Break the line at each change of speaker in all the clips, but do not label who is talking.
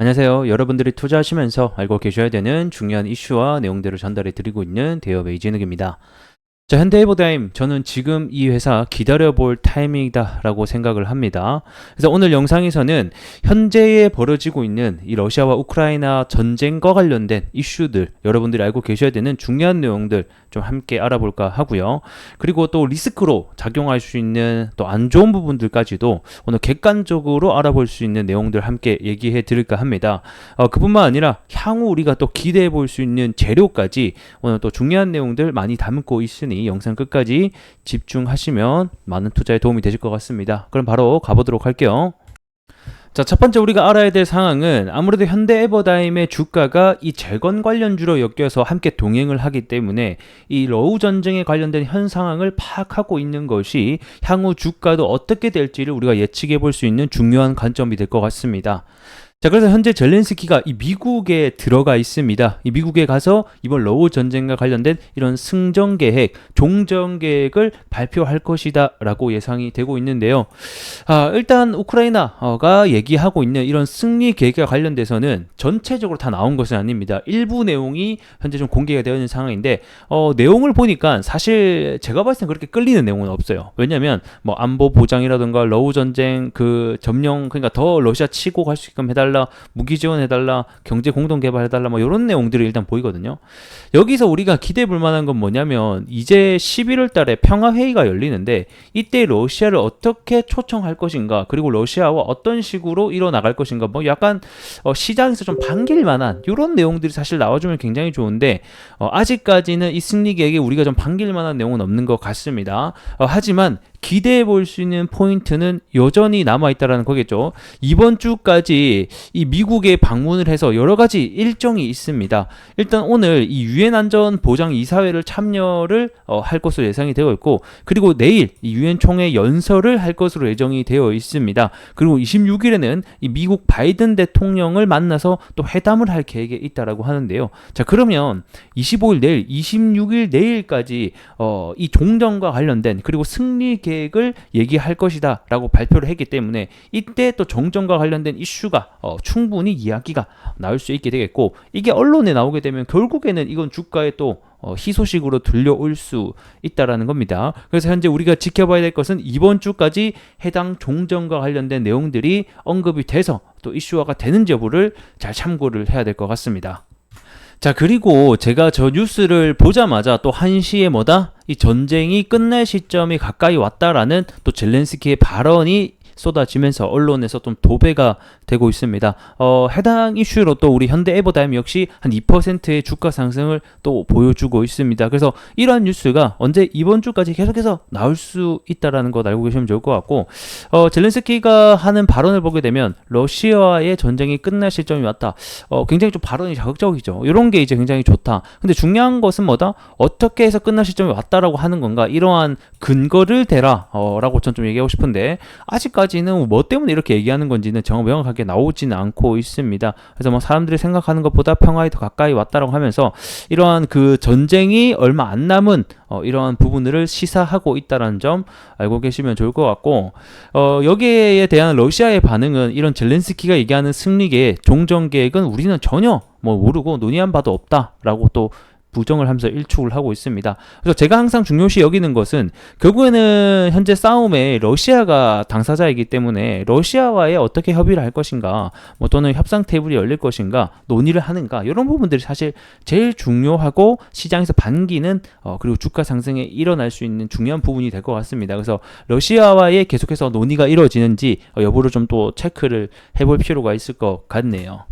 안녕하세요. 여러분들이 투자하시면서 알고 계셔야 되는 중요한 이슈와 내용들을 전달해 드리고 있는 대여베이 진욱입니다. 자, 현대해보다임 저는 지금 이 회사 기다려볼 타이밍이다라고 생각을 합니다. 그래서 오늘 영상에서는 현재에 벌어지고 있는 이 러시아와 우크라이나 전쟁과 관련된 이슈들, 여러분들이 알고 계셔야 되는 중요한 내용들 좀 함께 알아볼까 하고요. 그리고 또 리스크로 작용할 수 있는 또 안 좋은 부분들까지도 오늘 객관적으로 알아볼 수 있는 내용들 함께 얘기해 드릴까 합니다. 그뿐만 아니라 향후 우리가 또 기대해 볼 수 있는 재료까지 오늘 또 중요한 내용들 많이 담고 있으니 영상 끝까지 집중하시면 많은 투자에 도움이 되실 것 같습니다. 그럼 바로 가보도록 할게요. 자, 첫 번째 우리가 알아야 될 상황은 아무래도 현대에버다임의 주가가 이 재건 관련주로 엮여서 함께 동행을 하기 때문에 이 러우 전쟁에 관련된 현 상황을 파악하고 있는 것이 향후 주가도 어떻게 될지를 우리가 예측해 볼 수 있는 중요한 관점이 될 것 같습니다. 자, 그래서 현재 젤렌스키가 이 미국에 들어가 있습니다. 이 미국에 가서 이번 러우 전쟁과 관련된 이런 승전 계획, 종전 계획을 발표할 것이다 라고 예상이 되고 있는데요. 일단 우크라이나가 얘기하고 있는 이런 승리 계획과 관련돼서는 전체적으로 다 나온 것은 아닙니다. 일부 내용이 현재 좀 공개가 되어 있는 상황인데 내용을 보니까 사실 제가 봤을 땐 그렇게 끌리는 내용은 없어요. 왜냐면 뭐 안보 보장이라든가 러우 전쟁 그 점령, 그러니까 더 러시아 치고 갈 수 있게끔 해달라, 무기 지원해달라, 경제 공동 개발해달라, 뭐 이런 내용들이 일단 보이거든요. 여기서 우리가 기대해 볼 만한 건 뭐냐면 이제 11월 달에 평화회의가 열리는데 이때 러시아를 어떻게 초청할 것인가, 그리고 러시아와 어떤 식으로 이뤄나갈 것인가, 뭐 약간 시장에서 좀 반길 만한 이런 내용들이 사실 나와주면 굉장히 좋은데 아직까지는 이 승리 계획에 우리가 좀 반길 만한 내용은 없는 것 같습니다. 하지만 기대해 볼 수 있는 포인트는 여전히 남아있다라는 거겠죠. 이번 주까지 이 미국에 방문을 해서 여러 가지 일정이 있습니다. 일단 오늘 이 유엔 안전 보장 이사회를 참여를 할 것으로 예상이 되어 있고, 그리고 내일 이 유엔 총회 연설을 할 것으로 예정이 되어 있습니다. 그리고 26일에는 이 미국 바이든 대통령을 만나서 또 회담을 할 계획에 있다라고 하는데요. 자, 그러면 25일 내일, 26일 내일까지 이 종전과 관련된 그리고 승리 계획을 얘기할 것이다 라고 발표를 했기 때문에 이때 또 종전과 관련된 이슈가 충분히 이야기가 나올 수 있게 되겠고, 이게 언론에 나오게 되면 결국에는 이건 주가에 또 희소식으로 들려올 수 있다라는 겁니다. 그래서 현재 우리가 지켜봐야 될 것은 이번 주까지 해당 종전과 관련된 내용들이 언급이 돼서 또 이슈화가 되는지 여부를 잘 참고를 해야 될 것 같습니다. 자, 그리고 제가 저 뉴스를 보자마자 또 1시에 이 전쟁이 끝날 시점이 가까이 왔다라는 또 젤렌스키의 발언이 쏟아지면서 언론에서 좀 도배가 되고 있습니다. 해당 이슈로 또 우리 현대에버다임 역시 한 2%의 주가 상승을 또 보여주고 있습니다. 그래서 이러한 뉴스가 언제 이번 주까지 계속해서 나올 수 있다라는 것 알고 계시면 좋을 것 같고, 젤렌스키가 하는 발언을 보게 되면 러시아와의 전쟁이 끝날 시점이 왔다. 굉장히 좀 발언이 자극적이죠. 이런 게 이제 굉장히 좋다. 근데 중요한 것은 뭐다? 어떻게 해서 끝날 시점이 왔다라고 하는 건가? 이러한 근거를 대라 라고 전 좀 얘기하고 싶은데 아직까지는 뭐 때문에 이렇게 얘기하는 건지는 명확하게 나오지는 않고 있습니다. 그래서 뭐 사람들이 생각하는 것보다 평화에 더 가까이 왔다라고 하면서 이러한 그 전쟁이 얼마 안 남은 이러한 부분들을 시사하고 있다는 점 알고 계시면 좋을 것 같고, 여기에 대한 러시아의 반응은 이런 젤렌스키가 얘기하는 승리계획, 종전 계획은 우리는 전혀 뭐 모르고 논의한 바도 없다라고 또 부정을 하면서 일축을 하고 있습니다. 그래서 제가 항상 중요시 여기는 것은 결국에는 현재 싸움에 러시아가 당사자이기 때문에 러시아와의 어떻게 협의를 할 것인가, 뭐 또는 협상 테이블이 열릴 것인가, 논의를 하는가, 이런 부분들이 사실 제일 중요하고 시장에서 반기는 그리고 주가 상승에 일어날 수 있는 중요한 부분이 될 것 같습니다. 그래서 러시아와의 계속해서 논의가 이루어지는지 여부를 좀 또 체크를 해볼 필요가 있을 것 같네요.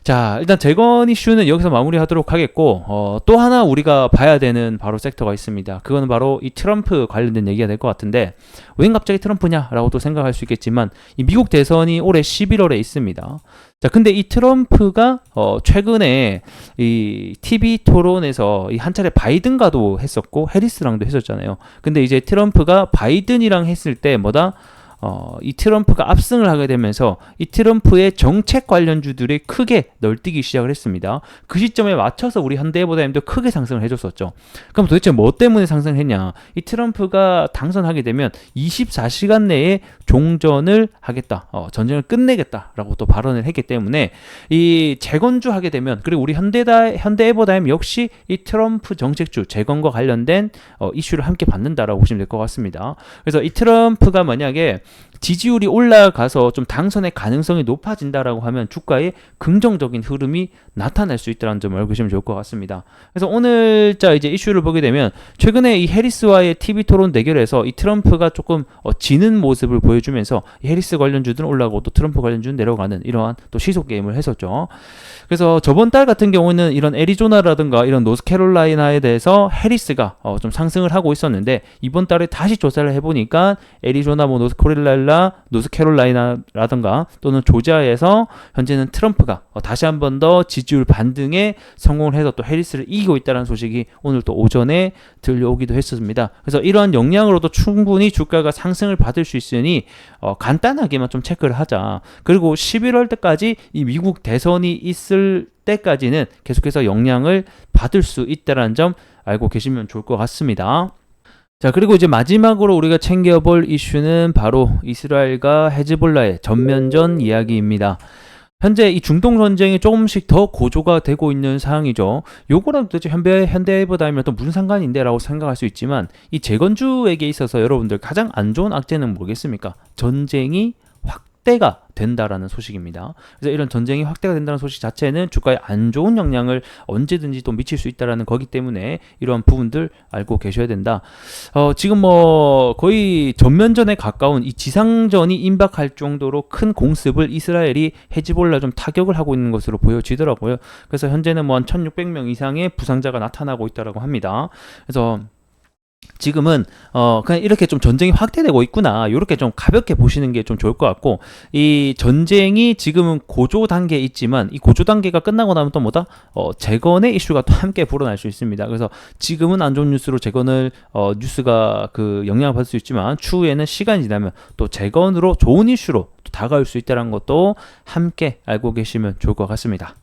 자, 일단 재건 이슈는 여기서 마무리하도록 하겠고, 또 하나 우리가 봐야 되는 바로 섹터가 있습니다. 그거는 바로 이 트럼프 관련된 얘기가 될 것 같은데, 왜 갑자기 트럼프냐라고 또 생각할 수 있겠지만 이 미국 대선이 올해 11월에 있습니다. 자, 근데 이 트럼프가 최근에 이 TV 토론에서 이 한 차례 바이든과도 했었고 해리스랑도 했었잖아요. 근데 이제 트럼프가 바이든이랑 했을 때 이 트럼프가 압승을 하게 되면서 이 트럼프의 정책 관련주들이 크게 널뛰기 시작을 했습니다. 그 시점에 맞춰서 우리 현대해보다임도 크게 상승을 해줬었죠. 그럼 도대체 뭐 때문에 상승을 했냐? 이 트럼프가 당선하게 되면 24시간 내에 종전을 하겠다, 전쟁을 끝내겠다라고 또 발언을 했기 때문에 이 재건주 하게 되면, 그리고 우리 현대해보다임 역시 이 트럼프 정책주 재건과 관련된 이슈를 함께 받는다라고 보시면 될 것 같습니다. 그래서 이 트럼프가 만약에 지지율이 올라가서 좀 당선의 가능성이 높아진다라고 하면 주가에 긍정적인 흐름이 나타날 수 있다는 점을 알고 계시면 좋을 것 같습니다. 그래서 오늘자 이제 이슈를 보게 되면 최근에 이 해리스와의 TV 토론 대결에서 이 트럼프가 조금 지는 모습을 보여주면서 이 해리스 관련주들은 올라가고 또 트럼프 관련주는 내려가는 이러한 또 시속 게임을 했었죠. 그래서 저번 달 같은 경우는 이런 애리조나라든가 이런 노스캐롤라이나에 대해서 해리스가 좀 상승을 하고 있었는데, 이번 달에 다시 조사를 해보니까 애리조나, 뭐 노스캐롤라이나라든가 또는 조지아에서 현재는 트럼프가 다시 한 번 더 지지율 반등에 성공을 해서 또 해리스를 이기고 있다는 소식이 오늘 또 오전에 들려오기도 했습니다. 그래서 이러한 영향으로도 충분히 주가가 상승을 받을 수 있으니 간단하게만 좀 체크를 하자. 그리고 11월 때까지 이 미국 대선이 있을 때까지는 계속해서 영향을 받을 수 있다는 점 알고 계시면 좋을 것 같습니다. 자, 그리고 이제 마지막으로 우리가 챙겨볼 이슈는 바로 이스라엘과 헤즈볼라의 전면전 이야기입니다. 현재 이 중동 전쟁이 조금씩 더 고조가 되고 있는 상황이죠. 요거랑 도대체 현대해보다면 또 무슨 상관인데 라고 생각할 수 있지만, 이 재건주에게 있어서 여러분들 가장 안 좋은 악재는 뭐겠습니까? 전쟁이 확대가 된다라는 소식입니다. 그래서 이런 전쟁이 확대가 된다는 소식 자체는 주가에 안 좋은 영향을 언제든지 또 미칠 수 있다라는 거기 때문에 이러한 부분들 알고 계셔야 된다. 지금 뭐 거의 전면전에 가까운 이 지상전이 임박할 정도로 큰 공습을 이스라엘이 헤즈볼라 좀 타격을 하고 있는 것으로 보여지더라고요. 그래서 현재는 뭐 한 1600명 이상의 부상자가 나타나고 있다라고 합니다. 그래서 지금은 그냥 이렇게 좀 전쟁이 확대되고 있구나, 이렇게 좀 가볍게 보시는 게 좀 좋을 것 같고, 이 전쟁이 지금은 고조 단계에 있지만 이 고조 단계가 끝나고 나면 또 뭐다? 재건의 이슈가 또 함께 불어날 수 있습니다. 그래서 지금은 안 좋은 뉴스로 재건을 뉴스가 그 영향을 받을 수 있지만 추후에는 시간이 지나면 또 재건으로 좋은 이슈로 또 다가올 수 있다는 것도 함께 알고 계시면 좋을 것 같습니다.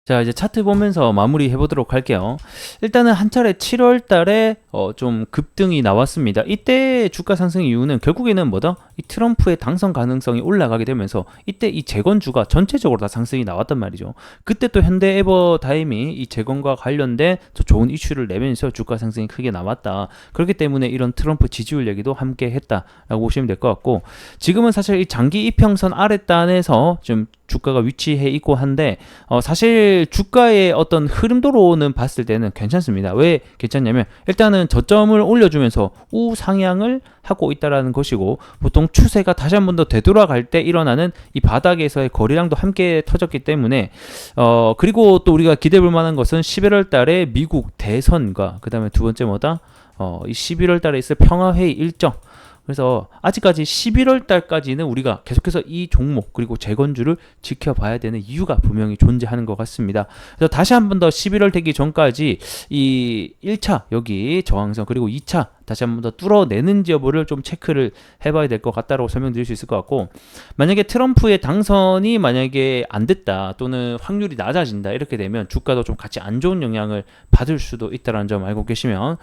자, 이제 차트 보면서 마무리 해보도록 할게요. 일단은 한 차례 7월 달에 좀 급등이 나왔습니다. 이때 주가 상승 이유는 결국에는 뭐다? 이 트럼프의 당선 가능성이 올라가게 되면서 이때 이 재건주가 전체적으로 다 상승이 나왔단 말이죠. 그때 또 현대에버다임이 이 재건과 관련된 더 좋은 이슈를 내면서 주가 상승이 크게 나왔다. 그렇기 때문에 이런 트럼프 지지율 얘기도 함께 했다라고 보시면 될 것 같고, 지금은 사실 이 장기 이평선 아랫단에서 좀 주가가 위치해 있고 한데, 사실 주가의 어떤 흐름도로는 봤을 때는 괜찮습니다. 왜 괜찮냐면 일단은 저점을 올려주면서 우상향을 하고 있다라는 것이고, 보통 추세가 다시 한 번 더 되돌아갈 때 일어나는 이 바닥에서의 거래량도 함께 터졌기 때문에 그리고 또 우리가 기대볼 만한 것은 11월 달에 미국 대선과 그 다음에 두 번째 뭐다? 이 11월 달에 있을 평화회의 일정. 그래서 아직까지 11월 달까지는 우리가 계속해서 이 종목 그리고 재건주를 지켜봐야 되는 이유가 분명히 존재하는 것 같습니다. 그래서 다시 한 번 더 11월 되기 전까지 이 1차 여기 저항선, 그리고 2차 다시 한 번 더 뚫어내는지 여부를 좀 체크를 해봐야 될 것 같다라고 설명드릴 수 있을 것 같고, 만약에 트럼프의 당선이 만약에 안 됐다 또는 확률이 낮아진다 이렇게 되면 주가도 좀 같이 안 좋은 영향을 받을 수도 있다는 점 알고 계시면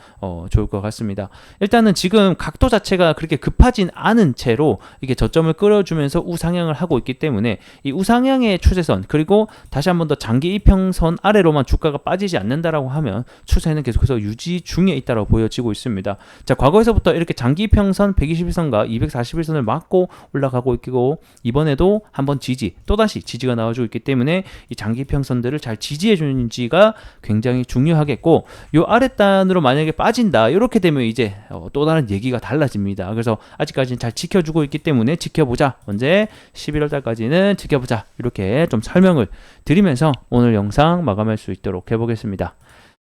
좋을 것 같습니다. 일단은 지금 각도 자체가 그렇게 급하진 않은 채로 이게 저점을 끌어주면서 우상향을 하고 있기 때문에 이 우상향의 추세선, 그리고 다시 한 번 더 장기 이평선 아래로만 주가가 빠지지 않는다라고 하면 추세는 계속해서 유지 중에 있다고 보여지고 있습니다. 자, 과거에서부터 이렇게 장기 평선 121선과 241선을 막고 올라가고 있고, 이번에도 한번 또다시 지지가 나와주고 있기 때문에 이 장기 평선들을 잘 지지해 주는지가 굉장히 중요하겠고, 요 아랫단으로 만약에 빠진다 이렇게 되면 이제 또 다른 얘기가 달라집니다. 그래서 아직까지는 잘 지켜주고 있기 때문에 지켜보자, 언제 11월 달까지는 지켜보자, 이렇게 좀 설명을 드리면서 오늘 영상 마감할 수 있도록 해보겠습니다.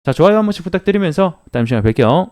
자, 좋아요 한 번씩 부탁드리면서 다음 시간에 뵐게요.